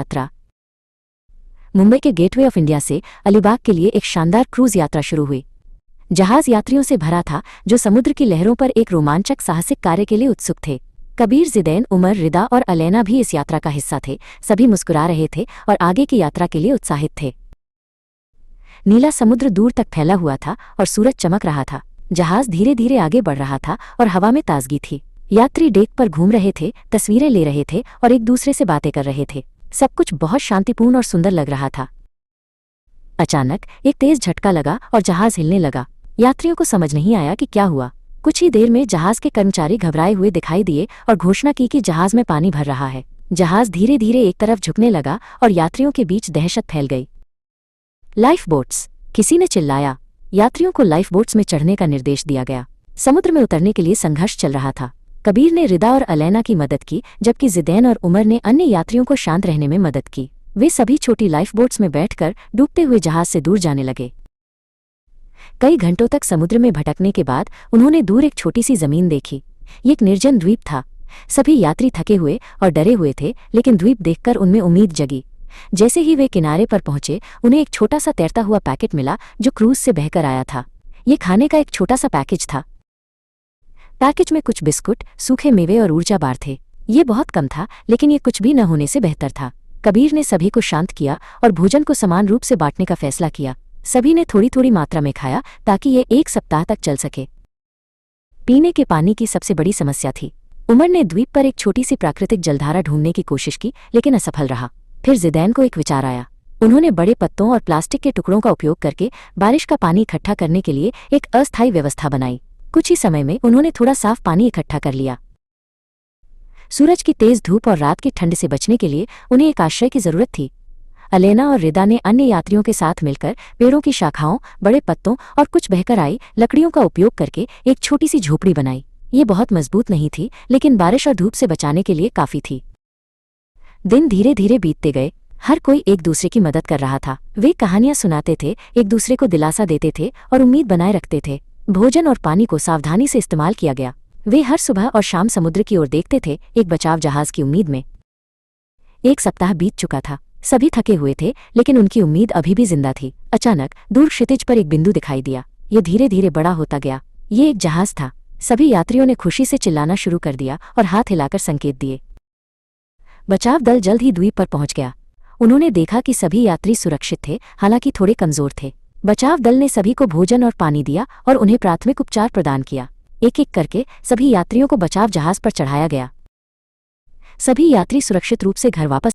खतरा। मुंबई के gateway of India से अलीबाग के लिए एक शानदार क्रूज यात्रा शुरू हुई। जहाज यात्रियों से भरा था जो समुद्र की लहरों पर एक रोमांचक साहसिक कार्य के लिए उत्सुक थे। कबीर, जिदैन, उमर, रिदा और अलैना भी इस यात्रा का हिस्सा थे। सभी मुस्कुरा रहे थे और आगे की यात्रा के लिए उत्साहित थे। नीला समुद्र दूर तक फैला हुआ था और सूरज चमक रहा था। जहाज धीरे धीरे आगे बढ़ रहा था और हवा में ताजगी थी। यात्री डेक पर घूम रहे थे, तस्वीरें ले रहे थे और एक दूसरे से बातें कर रहे थे। सब कुछ बहुत शांतिपूर्ण और सुंदर लग रहा था। अचानक एक तेज झटका लगा और जहाज हिलने लगा। यात्रियों को समझ नहीं आया कि क्या हुआ। कुछ ही देर में जहाज के कर्मचारी घबराए हुए दिखाई दिए और घोषणा की कि जहाज में पानी भर रहा है। जहाज धीरे धीरे एक तरफ झुकने लगा और यात्रियों के बीच दहशत फैल गई। लाइफ बोट्स, किसी ने चिल्लाया। यात्रियों को लाइफ बोट्स में चढ़ने का निर्देश दिया गया। समुद्र में उतरने के लिए संघर्ष चल रहा था। कबीर ने रिदा और अलैना की मदद की, जबकि जिदैन और उमर ने अन्य यात्रियों को शांत रहने में मदद की। वे सभी छोटी लाइफ बोट्स में बैठकर डूबते हुए जहाज से दूर जाने लगे। कई घंटों तक समुद्र में भटकने के बाद उन्होंने दूर एक छोटी सी जमीन देखी। ये एक निर्जन द्वीप था। सभी यात्री थके हुए और डरे हुए थे, लेकिन द्वीप देखकर उनमें उम्मीद जगी। जैसे ही वे किनारे पर पहुंचे, उन्हें एक छोटा सा तैरता हुआ पैकेट मिला जो क्रूज से बहकर आया था। ये खाने का एक छोटा सा पैकेज था। पैकेज में कुछ बिस्कुट, सूखे मेवे और ऊर्जा बार थे। ये बहुत कम था, लेकिन ये कुछ भी न होने से बेहतर था। कबीर ने सभी को शांत किया और भोजन को समान रूप से बांटने का फैसला किया। सभी ने थोड़ी थोड़ी मात्रा में खाया ताकि ये एक सप्ताह तक चल सके। पीने के पानी की सबसे बड़ी समस्या थी। उमर ने द्वीप पर एक छोटी सी प्राकृतिक जलधारा ढूंढने की कोशिश की, लेकिन असफल रहा। फिर जिदैन को एक विचार आया। उन्होंने बड़े पत्तों और प्लास्टिक के टुकड़ों का उपयोग करके बारिश का पानी इकट्ठा करने के लिए एक अस्थायी व्यवस्था बनाई। कुछ ही समय में उन्होंने थोड़ा साफ पानी इकट्ठा कर लिया। सूरज की तेज धूप और रात की ठंड से बचने के लिए उन्हें एक आश्रय की जरूरत थी। अलैना और रिदा ने अन्य यात्रियों के साथ मिलकर पेड़ों की शाखाओं, बड़े पत्तों और कुछ बहकर आई लकड़ियों का उपयोग करके एक छोटी सी झोपड़ी बनाई। ये बहुत मजबूत नहीं थी, लेकिन बारिश और धूप से बचाने के लिए काफी थी। दिन धीरे धीरे बीतते गए। हर कोई एक दूसरे की मदद कर रहा था। वे कहानियां सुनाते थे, एक दूसरे को दिलासा देते थे और उम्मीद बनाए रखते थे। भोजन और पानी को सावधानी से इस्तेमाल किया गया। वे हर सुबह और शाम समुद्र की ओर देखते थे, एक बचाव जहाज की उम्मीद में। एक सप्ताह बीत चुका था। सभी थके हुए थे, लेकिन उनकी उम्मीद अभी भी जिंदा थी। अचानक दूर क्षितिज पर एक बिंदु दिखाई दिया। ये धीरे धीरे बड़ा होता गया। ये एक जहाज था। सभी यात्रियों ने खुशी से चिल्लाना शुरू कर दिया और हाथ हिलाकर संकेत दिए। बचाव दल जल्द ही द्वीप पर पहुंच गया। उन्होंने देखा कि सभी यात्री सुरक्षित थे, हालांकि थोड़े कमजोर थे। बचाव दल ने सभी को भोजन और पानी दिया और उन्हें प्राथमिक उपचार प्रदान किया। एक एक करके सभी यात्रियों को बचाव जहाज पर चढ़ाया गया। सभी यात्री सुरक्षित रूप से घर वापस